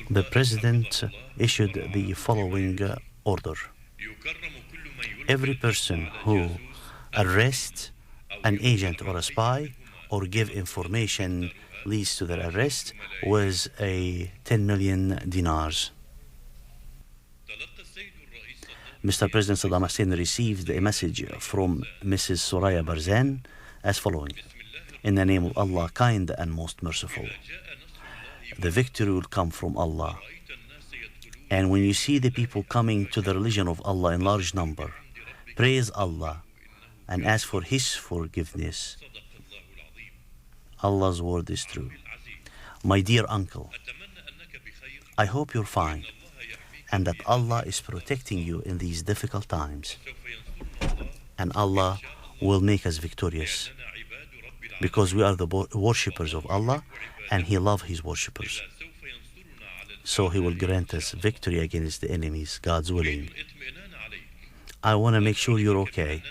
The President issued the following order. Every person who arrests an agent or a spy or give information leads to their arrest with a 10 million dinars. Mr. President Saddam Hussein received a message from Mrs. Soraya Barzan as following. In the name of Allah, kind and most merciful. The victory will come from Allah. And when you see the people coming to the religion of Allah in large number, praise Allah and ask for His forgiveness. Allah's word is true. My dear uncle, I hope you're fine and that Allah is protecting you in these difficult times. And Allah will make us victorious because we are the worshippers of Allah and He loves His worshippers. So He will grant us victory against the enemies, God's willing. I want to make sure you're okay,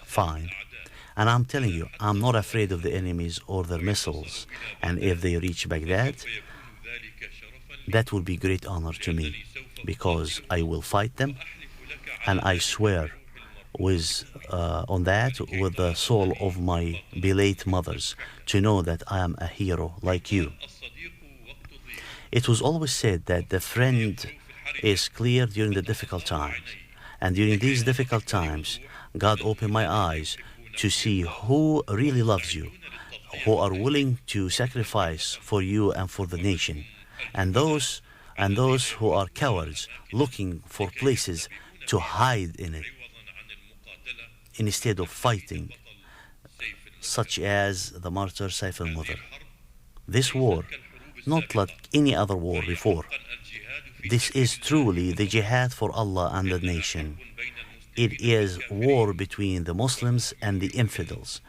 fine. And I'm telling you, I'm not afraid of the enemies or their missiles. And if they reach Baghdad, that will be great honor to me because I will fight them. And I swear on that with the soul of my beloved mothers to know that I am a hero like you. It was always said that the friend is clear during the difficult times. And during these difficult times, God opened my eyes to see who really loves you, who are willing to sacrifice for you and for the nation, and those who are cowards looking for places to hide in it instead of fighting, such as the martyr Saif al-Mudhar. This war, not like any other war before. This is truly the jihad for Allah and the nation. It is war between the Muslims and the infidels.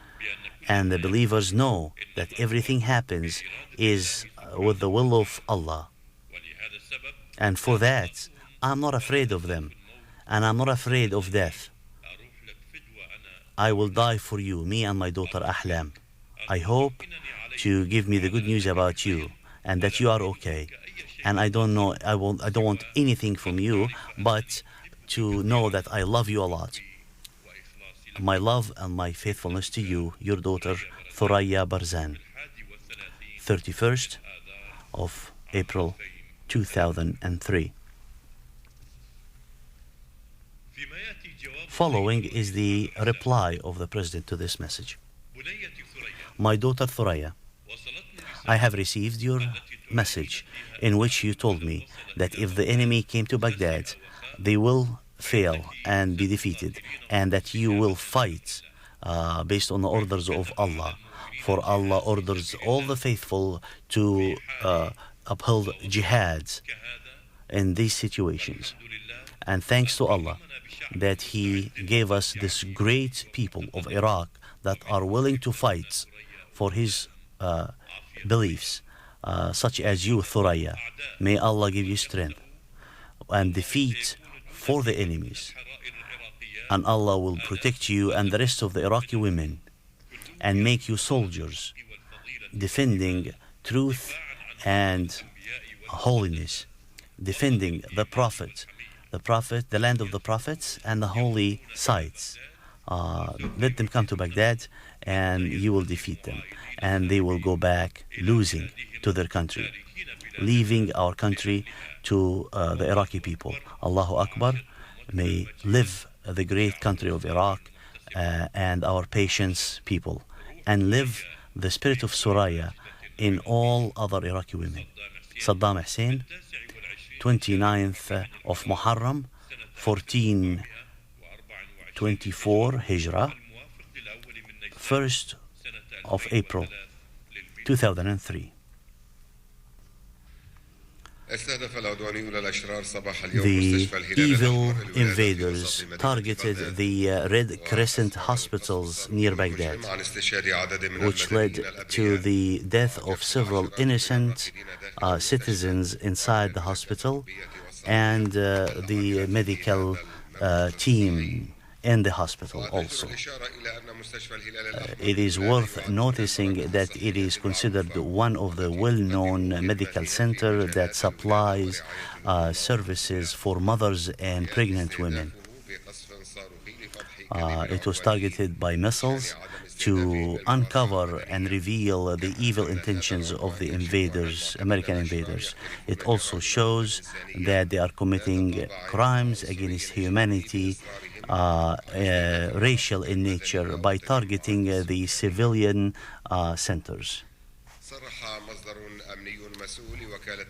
And the believers know that everything happens is with the will of Allah. And for that, I'm not afraid of them. And I'm not afraid of death. I will die for you, me and my daughter Ahlam. I hope to give me the good news about you and that you are okay. And I don't want anything from you but to know that I love you a lot. My love and my faithfulness to you, your daughter Thuraya Barzan. 31st of April 2003. Following is the reply of the President to this message. My daughter Thuraya, I have received your message in which you told me that if the enemy came to Baghdad, they will fail and be defeated, and that you will fight based on the orders of Allah. For Allah orders all the faithful to uphold jihad in these situations. And thanks to Allah that He gave us this great people of Iraq that are willing to fight for His beliefs, such as you, Thuraya. May Allah give you strength and defeat for the enemies. And Allah will protect you and the rest of the Iraqi women and make you soldiers defending truth and holiness, defending the Prophet, the land of the prophets and the holy sites. Let them come to Baghdad and you will defeat them. And they will go back losing to their country, leaving our country to the Iraqi people. Allahu Akbar. May live the great country of Iraq and our patience people. And live the spirit of Suraya in all other Iraqi women. Saddam Hussein, 29th of Muharram, 1424 Hijrah, 1st of April 2003. The evil invaders targeted the Red Crescent hospitals near Baghdad, which led to the death of several innocent citizens inside the hospital and the medical team in the hospital also. It is worth noticing that it is considered one of the well-known medical centers that supplies services for mothers and pregnant women. It was targeted by missiles to uncover and reveal the evil intentions of the invaders, American invaders. It also shows that they are committing crimes against humanity, racial in nature, by targeting the civilian centers.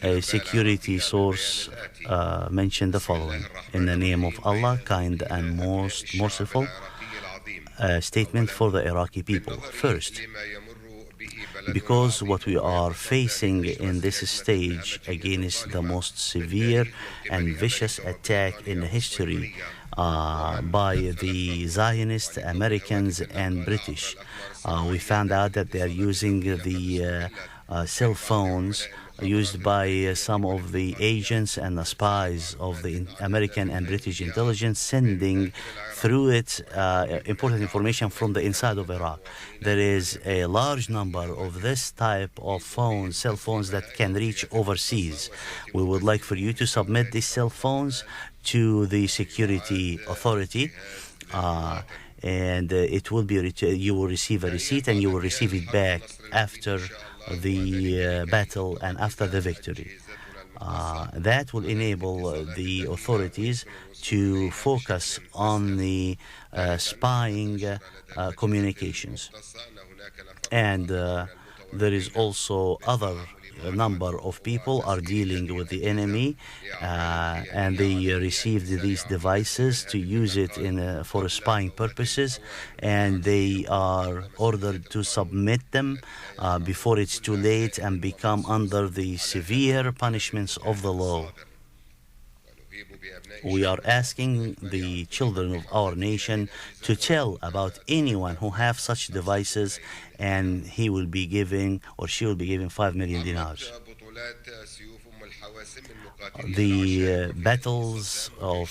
A security source mentioned the following: in the name of Allah, kind and most merciful. Statement for the Iraqi people. First, because what we are facing in this stage against the most severe and vicious attack in history by the Zionists, Americans, and British. We found out that they are using the cell phones used by some of the agents and the spies of the American and British intelligence, sending through it important information from the inside of Iraq. There is a large number of this type of phones, cell phones, that can reach overseas. We would like for you to submit these cell phones to the security authority, and it will be you will receive a receipt, and you will receive it back after the battle and after the victory. That will enable the authorities to focus on the spying communications. And there is also other number of people are dealing with the enemy, and they received these devices to use it for spying purposes, and they are ordered to submit them before it's too late and become under the severe punishments of the law. We are asking the children of our nation to tell about anyone who have such devices, and he will be giving, or she will be giving, 5 million dinars. The battles of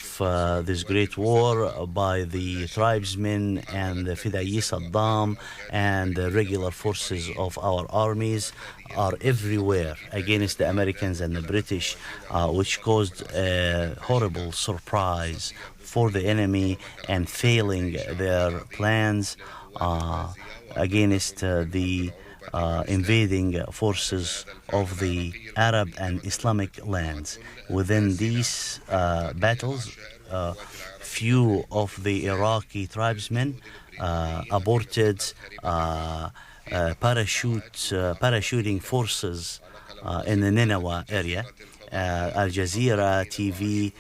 this great war by the tribesmen and the Fidai Saddam and the regular forces of our armies are everywhere against the Americans and the British, which caused a horrible surprise for the enemy and failing their plans against the invading forces of the Arab and Islamic lands. Within these battles, few of the Iraqi tribesmen aborted parachuting forces in the Nineveh area. Al Jazeera TV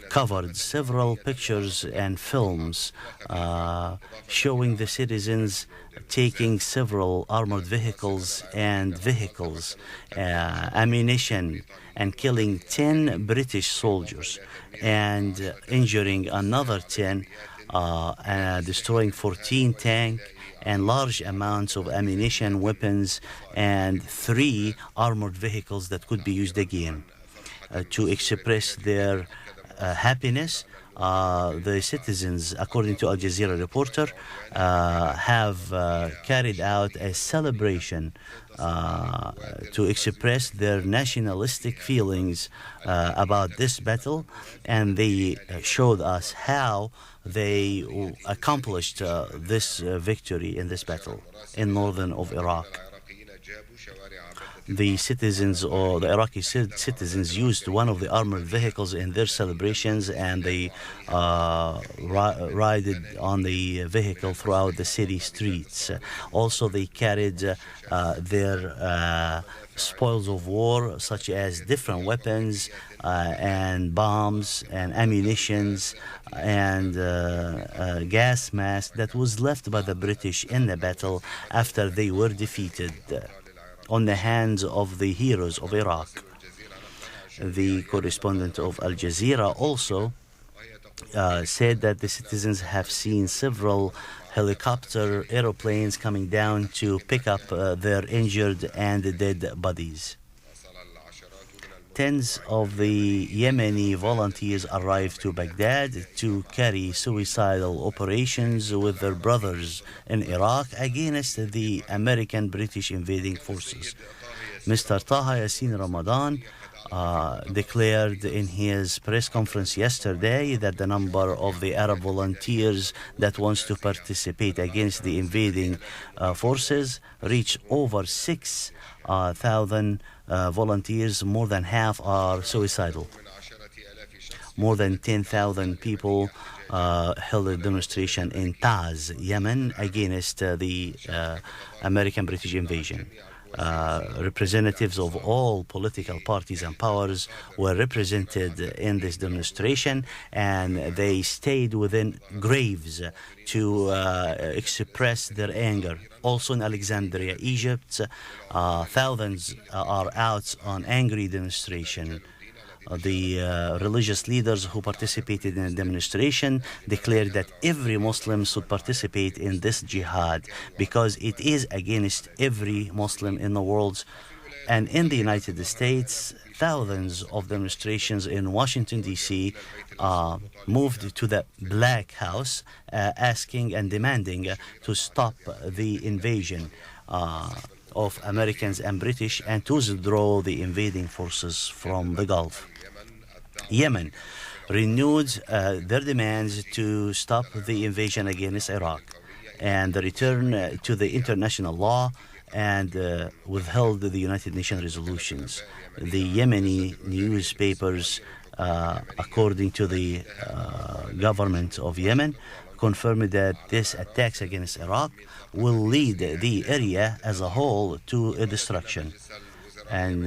covered several pictures and films showing the citizens taking several armored vehicles, ammunition, and killing 10 British soldiers and injuring another 10, destroying 14 tanks and large amounts of ammunition, weapons, and 3 armored vehicles that could be used again. To express their happiness, the citizens, according to Al Jazeera reporter, have carried out a celebration to express their nationalistic feelings about this battle, and they showed us how they accomplished this victory in this battle in northern of Iraq. The citizens, or the Iraqi citizens, used one of the armored vehicles in their celebrations, and they ride on the vehicle throughout the city streets. Also, they carried their spoils of war, such as different weapons and bombs and ammunitions and gas masks that was left by the British in the battle after they were defeated on the hands of the heroes of Iraq. The correspondent of Al Jazeera also said that the citizens have seen several helicopter aeroplanes coming down to pick up their injured and dead bodies. tens of the Yemeni volunteers arrived to Baghdad to carry suicidal operations with their brothers in Iraq against the American-British invading forces. Mr. Taha Yassin Ramadan declared in his press conference yesterday that the number of the Arab volunteers that wants to participate against the invading forces reached over 6,000 volunteers. More than half are suicidal. More than 10,000 people held a demonstration in Taz, Yemen, against the American-British invasion. Representatives of all political parties and powers were represented in this demonstration, and they stayed within graves to express their anger. Also in Alexandria, Egypt, thousands are out on angry demonstration. The religious leaders who participated in the demonstration declared that every Muslim should participate in this jihad because it is against every Muslim in the world. And in the United States, thousands of demonstrations in Washington, D.C. Moved to the Black House asking and demanding to stop the invasion of Americans and British and to withdraw the invading forces from the Gulf. Yemen renewed their demands to stop the invasion against Iraq and the return to the international law and withheld the United Nations resolutions. The Yemeni newspapers, according to the government of Yemen, confirmed that this attacks against Iraq will lead the area as a whole to a destruction, and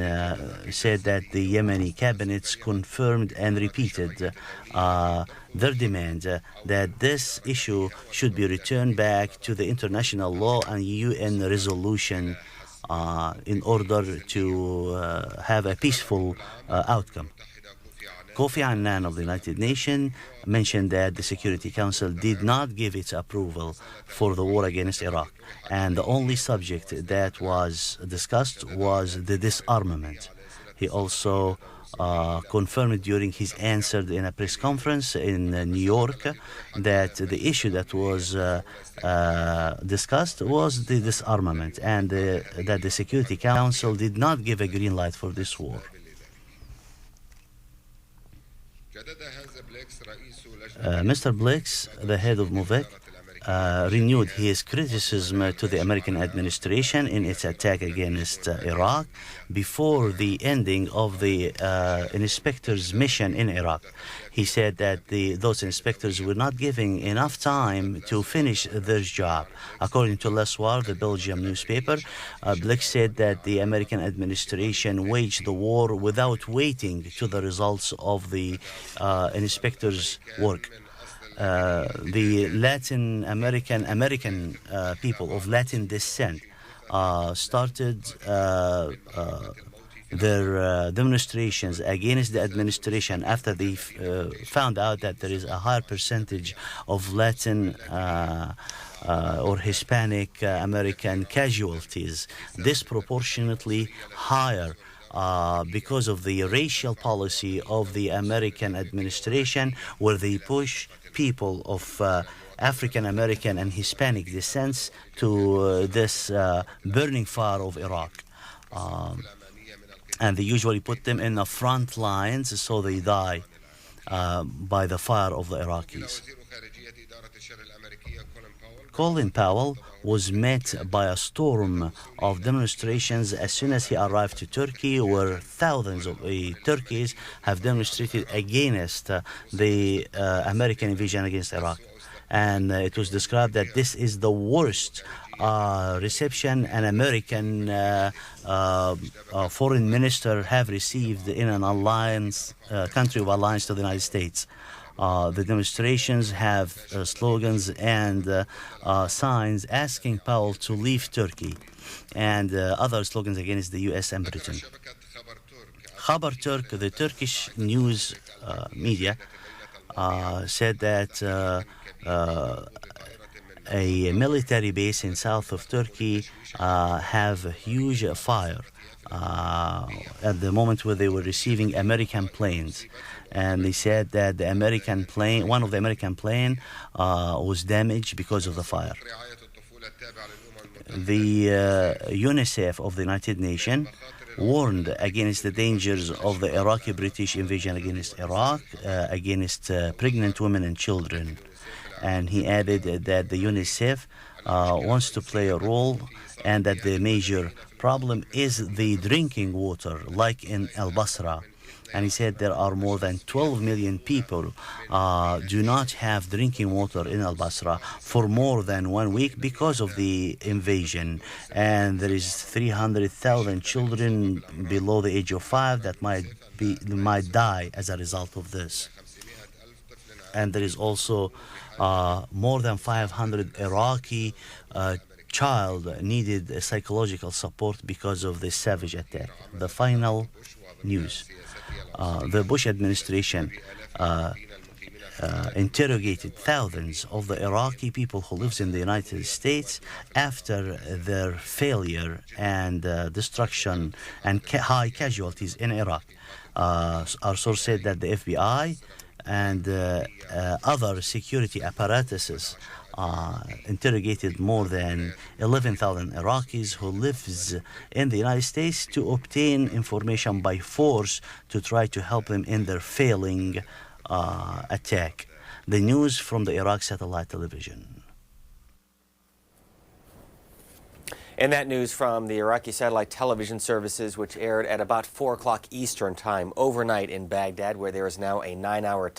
said that the Yemeni cabinets confirmed and repeated their demand that this issue should be returned back to the international law and UN resolution in order to have a peaceful outcome. Kofi Annan of the United Nations mentioned that the Security Council did not give its approval for the war against Iraq, and the only subject that was discussed was the disarmament. He also confirmed during his answer in a press conference in New York that the issue that was discussed was the disarmament, and that the Security Council did not give a green light for this war. Mr. Blix, the head of MOVEC, renewed his criticism to the American administration in its attack against Iraq before the ending of the inspectors' mission in Iraq. He said that those inspectors were not giving enough time to finish their job. According to L'Soir, the Belgium newspaper, Blix said that the American administration waged the war without waiting to the results of the inspectors' work. The Latin American people of Latin descent started their demonstrations against the administration after they found out that there is a higher percentage of Latin or Hispanic American casualties, disproportionately higher because of the racial policy of the American administration, where they push people of African American and Hispanic descent to this burning fire of Iraq. And they usually put them in the front lines so they die by the fire of the Iraqis. Colin Powell was met by a storm of demonstrations as soon as he arrived to Turkey, where thousands of Turkeys have demonstrated against the American invasion against Iraq. And it was described that this is the worst reception an American foreign minister have received in an alliance country of alliance to the United States. The demonstrations have slogans and signs asking Powell to leave Turkey, and other slogans against the U.S. and Britain. Khabar Turk, the Turkish news media, said that a military base in south of Turkey have a huge fire at the moment where they were receiving American planes. And they said that the American plane, one of the American plane was damaged because of the fire. The UNICEF of the United Nations warned against the dangers of the Iraqi British invasion against Iraq, against pregnant women and children. And he added that the UNICEF wants to play a role, and that the major problem is the drinking water, like in Al Basra. And he said there are more than 12 million people do not have drinking water in Al Basra for more than 1 week because of the invasion. And there is 300,000 children below the age of 5 that might die as a result of this. And there is also more than 500 Iraqi child needed psychological support because of this savage attack. The final news. The Bush administration interrogated thousands of the Iraqi people who live in the United States after their failure and destruction and high casualties in Iraq. Our source said that the FBI and other security apparatuses interrogated more than 11,000 Iraqis who lives in the United States to obtain information by force to try to help them in their failing attack. The news from the Iraq satellite television. And that news from the Iraqi satellite television services, which aired at about 4 o'clock Eastern time overnight in Baghdad, where there is now a 9-hour